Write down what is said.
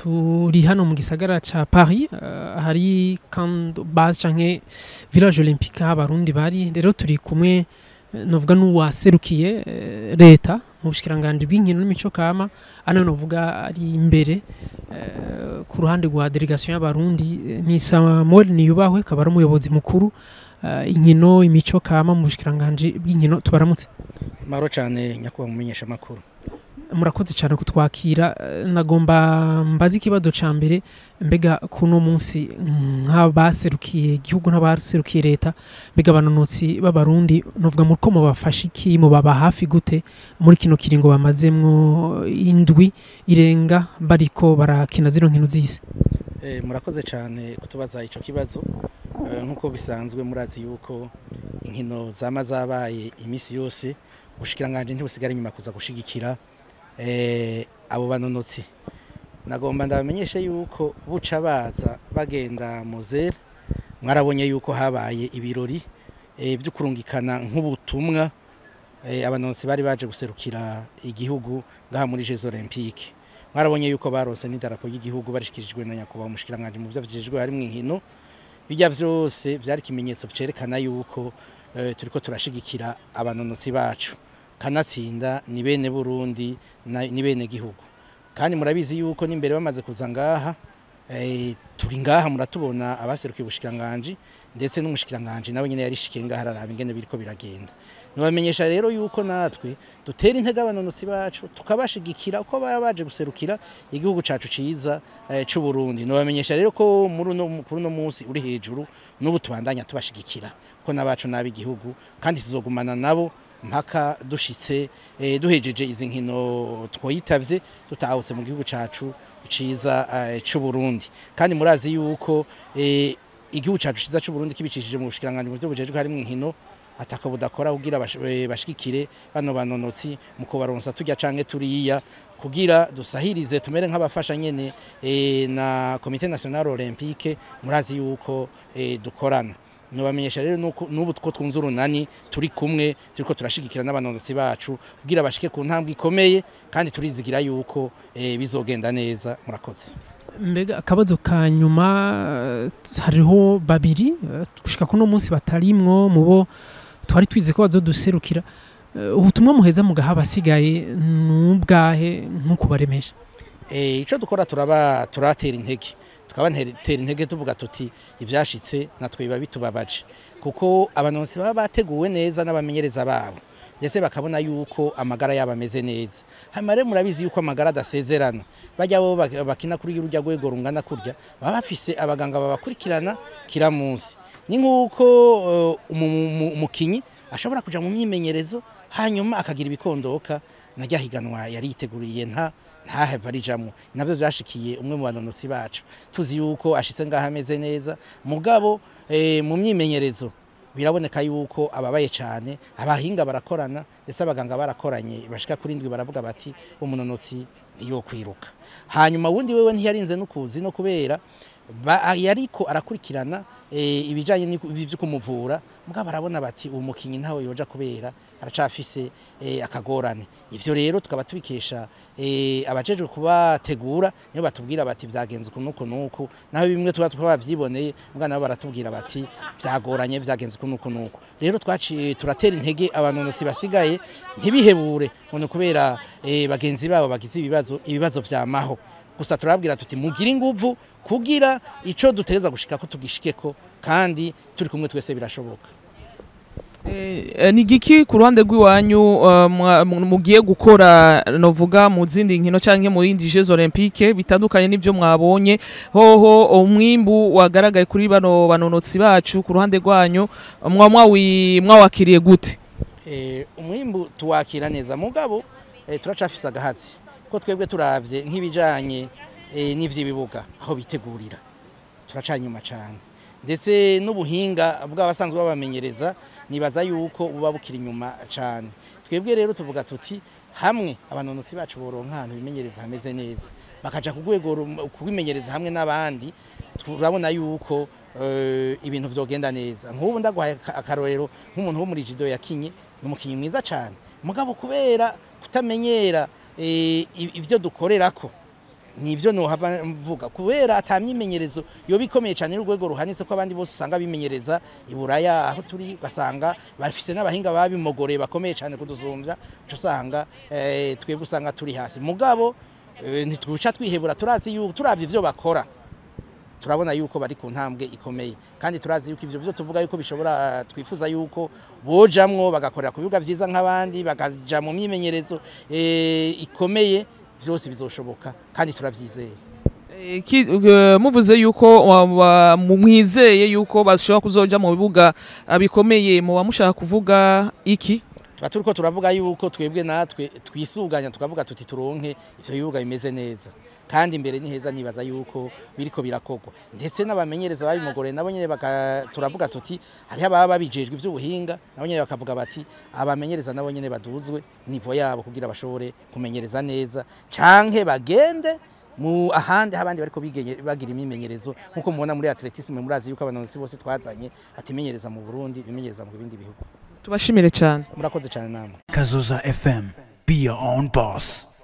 turi hano mu gisagara ca Paris hari base canke village olympique abarundi bari rero turi kumwe novuga n'uwaserukiye leta mu bushikiranganji bw'inkino n'imico kama ano novuga ari imbere ku ruhande rwa delegation y'abarundi ni Samuel Niyubahwe akaba ari umuyobozi mukuru inkino imico kama mu bushikiranganji bw'inkino tubaramutse maro cyane nyakuba mumenyesha makuru murakoze cyane kutwakira nagomba mbazi ikibazo ca mbere mbega kuno munsi nk'abaserukiye igihugu n'abaserukiye leta mbega abanonotsi b'abarundi novuga mu ko mubafasha iki mubaba hafi gute muri kino kiringo bamazemwo indwi irenga bariko barakina zino nkino zise murakoze cyane kutubaza ico kibazo nkuko bisanzwe murazi yuko inkino zama zabaye imisi yose bushikiranganji ntibusigara inyuma kuza gushigikira abo banonotsi nagomba ndabamenyeshe yuko buca baza bagenda muzera mwarabonye yuko habaye ibirori byo kurungikana nk'ubutumwa abanonotsi bari baje guserukira igihugu ngaha muri Jeux Olympiques mwarabonye yuko barose n'idarapo y'igihugu barishikirijwe na nyakuba umushikiranganje mu byavugijwe hari mu nkino bijya vyose byari kimenyetso cerekana yuko turiko turashigikira abanonotsi bacu kanatsinda ni bene Burundi ni bene gihugu kandi murabizi yuko nimbere bamaze kuza ngaha turi ngaha muratubona abaserukiye ubushikiranganji ndetse n'umushikiranganje nawe nyene yarishikiye ngaha araraba ingene biriko biragenda nubamenyesha rero yuko natwe dutera intege abanonotsi bacu tukabashigikira uko baba baje guserukira igihugu cacu ciza c'u Burundi nubamenyesha rero ko muri no munsi uri hejuru n'ubu tubandanya tubashigikira ko nabacu nabi igihugu kandi tuzogumana nabo mpaka dushitse duhejeje izi nkino twoyitavye tutahuse mu gihugu cacu ciza c'u Burundi kandi murazi yuko igihugu cacu ciza c'u Burundi kibicishije mu bushikiranganje mu byo bujejwe hari mu nkino ataka budakora kugira bashikikire bano banonotsi mu kubaronsa tujya canke turiya kugira dusahirize tumere nk'abafasha nyene na Comité National Olympique murazi yuko dukorana nubamenyesha rero nubu two twunze urunani turi kumwe turiko turashigikira n'abanonotsi bacu kugira bashike ku ntambwe ikomeye kandi turizigira yuko bizogenda neza murakoze mbega akabazo ka nyuma hariho babiri gushika kuno munsi batarimwo mubo twari twize ko bazoduserukira ubutumwa muheza mugaha abasigaye n'ubwahe nkuko baremesha ico dukora turatera intege tukabanetera intege tuvuga tuti ivyashitse natwe biba bitubabaje kuko abanonotsi baba bateguwe neza n'abamenyereza babo ndetse bakabona yuko amagara yabo ameze neza hamare murabizi yuko amagara adasezerana bajya bo bakina kuri urujya rwego rungana kurya baba bafise abaganga babakurikirana kira munsi ni nkuko umukinyi ashobora kuja mu myimenyerezo hanyuma akagira ibikondoka najya higanwa yari yiteguriye ntahava arijamwo navyo vyashikiye umwe mu banonotsi bacu tuzi yuko ashitse ngaha ameze neza mugabo mu myimenyerezo biraboneka yuko ababaye cyane abahinga barakorana ndetse abaganga barakoranye bashika kuri ndwi baravuga bati umunonotsi iyo kwiruka hanyuma wundi wewe ntiyarinze nukuzi no kubera yariko arakurikirana ibijanye n'ivyo kumuvura mugabo barabona bati umukinyi ntawe yoja kubera aracafise akagorane ivyo rero tukaba tubikesha abajejwe kubategura niyo batubwira bati vyagenze kunuko nuko naho bimwe tuba twavyiboneye mugana baratubwira bati vyagoranye vyagenze kunuko nuko rero twaci turatera intege abanonotsi basigaye ntibihebure none kubera bagenzi babo bagize ibibazo vyamaho gusa turabwira tuti mugira inguvu kugira ico duteza gushika ko tugishikeko kandi turi kumwe twese birashoboka ni giki ku ruhande rw'iwanyu mugiye gukora novuga mu zindi nkino canke mu yindi Jeux Olympiques bitandukanye n'ivyo mwabonye hoho umwimbu wagaragaye kuri bano banonotsi bacu ku ruhande rwanyu mwawakiriye gute umwimbu tuwakira neza mugabo turacafisa agahazi ko twebwe turavye nk'ibijanye n'ivyibibuga aho bitegurira turacanyuma cyane ndetse n'ubuhinga bw'abasanzwe babamenyereza nibaza yuko buba bukiri inyuma cyane twebwe rero tuvuga tuti hamwe abanonotsi bacu boronka ahantu bimenyereza hameze neza bakaja kugwego kubimenyereza hamwe n'abandi turabona yuko ibintu vyogenda neza nk'ubu ndagwaye akarorero nk'umuntu wo muri jido yakinye n'umukinyi mwiza cyane mugabo kubera kutamenyera ivyo dukorerako nivyo no hava mvuga kubera atamyimenyerezo yo bikomeye cyane n'urwego ruhanitse ko abandi bose usanga bimenyereza iburaya aho turi gasanga bafise n'abahinga babimogoreye bakomeye cyane kuduzumbya cyo usanga twebwe usanga turi hasi mugabo ntitwica twihebura turazi yuko turavye ivyo bakora turabona yuko bari ku ntambwe ikomeye kandi turazi yuko ivyo byo tuvuga yuko bishobora twifuza yuko bojamwo bagakorera ku bibuga vyiza nk'abandi bakaja mu myimenyerezo ikomeye byose bizoshoboka kandi turavyizeye muvuze yuko mwizeye yuko bashobora kuzoja mu bibuga bikomeye mu bamushaka kuvuga iki turiko turavuga yuko twebwe natwe twisuganya tukavuga tuti turonke ivyo bibuga bimeze neza kandi imbere ni heza nibaza yuko biriko birakogwa ndetse n'abamenyereza babimogoreye nabo nyene turavuga tuti hari ababa babijejwe ivy'ubuhinga nabo nyene bakavuga bati abamenyereza nabo nyene baduzwe nivo yabo kugira bashobore kumenyereza neza canke bagende mu ahandi abandi bariko bagira imimenyerezo nkuko mubona muri atletisme murazi yuko abanonotsi bose twazanye batimenyereza mu Burundi bimenyereza mu bindi bihugu tubashimire cyane murakoze cyane namwe Kazoza FM, be your own boss.